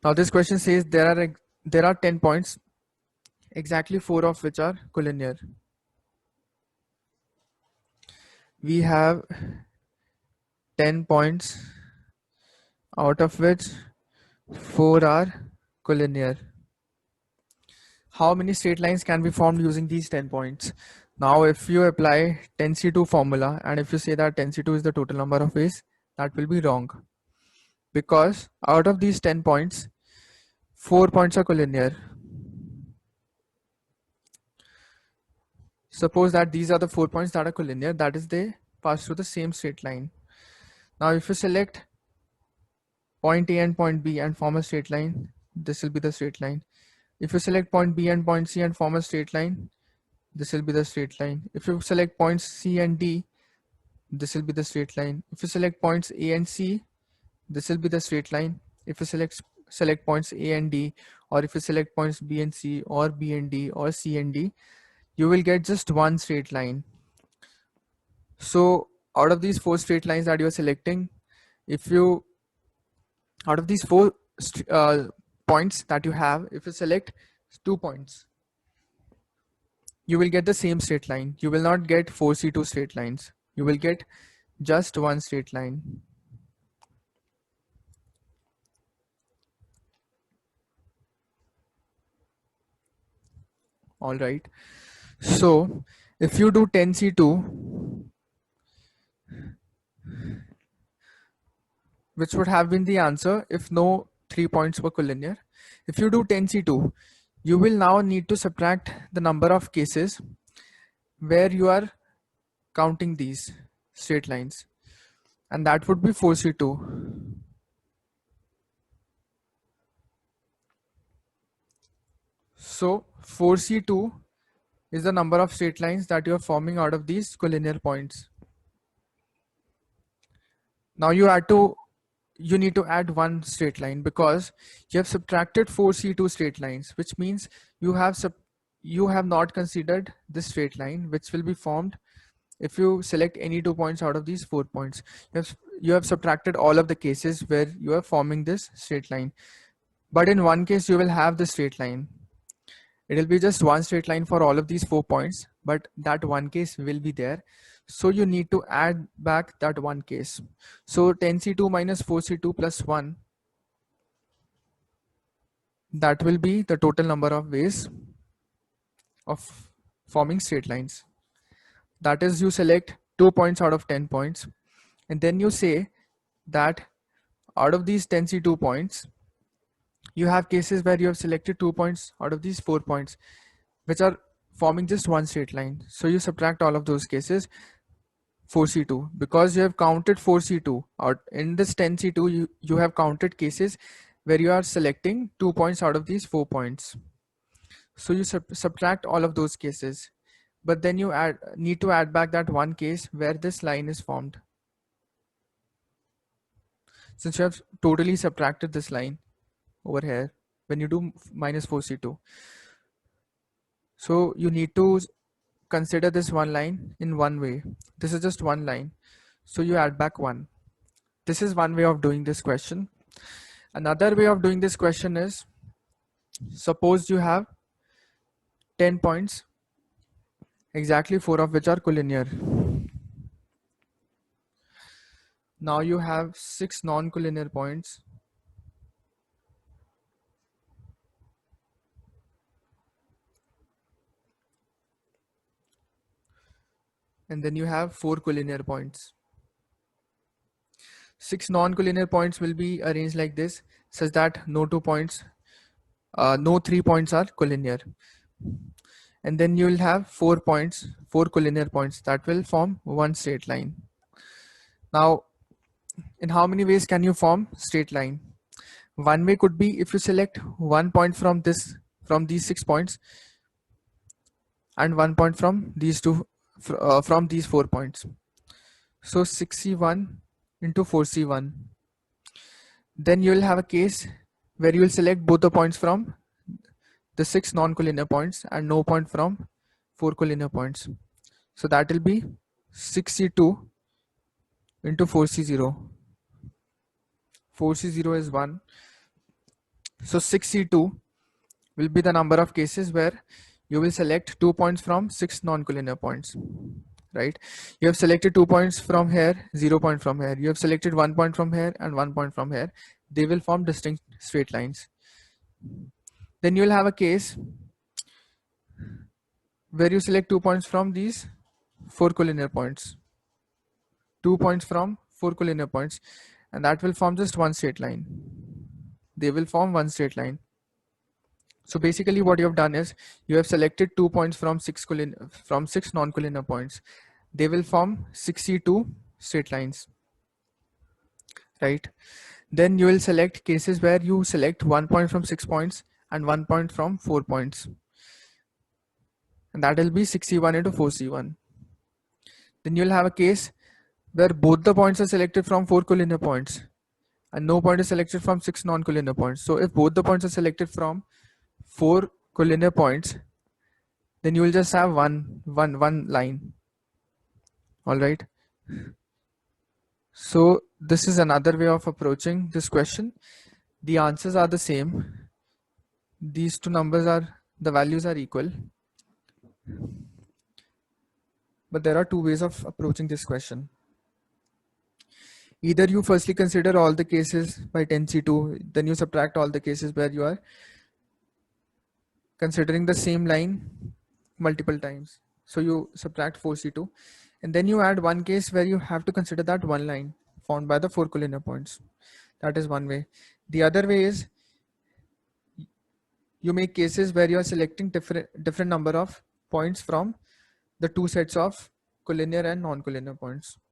Now this question says there are 10 points, exactly 4 of which are collinear. We have 10 points, out of which 4 are collinear. How many straight lines can be formed using these 10 points? Now if you apply 10C2 formula and if you say that 10C2 is the total number of ways, that will be wrong. Because out of these 10 points, 4 points are collinear. Suppose that these are the 4 points that are collinear, that is they pass through the same straight line. Now if you select point A and point B and form a straight line, this will be the straight line. If you select point B and point C and form a straight line, this will be the straight line. If you select points C and D, this will be the straight line. If you select points A and C, this will be the straight line. If you select points A and D, or if you select points B and C, or B and D, or C and D, you will get just one straight line. So out of these 4 straight lines that you are selecting, out of these 4 points that you have, if you select 2 points, you will get the same straight line. You will not get 4C2 straight lines. You will get just one straight line. All right. So if you do 10C2, which would have been the answer if no 3 points were collinear. If you do 10C2, you will now need to subtract the number of cases where you are counting these straight lines, and that would be 4C2. So 4C2 is the number of straight lines that you are forming out of these collinear points. Now you need to add one straight line because you have subtracted 4C2 straight lines, which means you have not considered this straight line, which will be formed if you select any 2 points out of these 4 points. You have subtracted all of the cases where you are forming this straight line. But in one case you will have the straight line. It will be just one straight line for all of these 4 points, but that one case will be there. So you need to add back that one case. So 10C2 minus 4C2 plus 1, that will be the total number of ways of forming straight lines. That is, you select 2 points out of 10 points, and then you say that out of these 10C2 points, you have cases where you have selected 2 points out of these 4 points, which are forming just one straight line. So you subtract all of those cases, 4C2, because you have counted 4C2 out in this 10C2. You have counted cases where you are selecting 2 points out of these 4 points. So you subtract all of those cases, but then you need to add back that one case where this line is formed, since you have totally subtracted this line over here when you do minus 4C2. So you need to consider this one line in one way. This is just one line, so you add back 1. This is one way of doing this question. Another way of doing this question is, suppose you have 10 points, exactly 4 of which are collinear. Now you have 6 non-collinear points. And then you have 4 collinear points. 6 non-collinear points will be arranged like this, such that no 3 points are collinear. And then you will have 4 collinear points that will form one straight line. Now, in how many ways can you form straight line? One way could be if you select 1 point from these 6 points and 1 point from these 4 points. So 6C1 into 4C1. Then you will have a case where you will select both the points from the 6 non-collinear points and no point from 4 collinear points. So that will be 6C2 into 4C0. 4C0 is 1. So 6C2 will be the number of cases where you will select 2 points from 6 non-collinear points, right? You have selected 2 points from here, 0 point from here. You have selected 1 point from here and 1 point from here. They will form distinct straight lines. Then you will have a case where you select 2 points from these 4 collinear points. 2 points from 4 collinear points, and that will form just one straight line. They will form one straight line. So basically what you have done is you have selected 2 points from 6 non-collinear points. They will form 62 straight lines, right? Then you will select cases where you select 1 point from 6 points and 1 point from 4 points, and that will be 6C1 into 4C1. Then you will have a case where both the points are selected from 4 collinear points and no point is selected from 6 non-collinear points. So if both the points are selected from 4 collinear points, then you will just have one line. All right. So this is another way of approaching this question. The answers are the same. These two numbers the values are equal. But there are two ways of approaching this question. Either you firstly consider all the cases by 10C2, then you subtract all the cases where you are considering the same line multiple times. So you subtract 4C2, and then you add one case where you have to consider that one line formed by the 4 collinear points. That is one way. The other way is you make cases where you are selecting different number of points from the two sets of collinear and non-collinear points.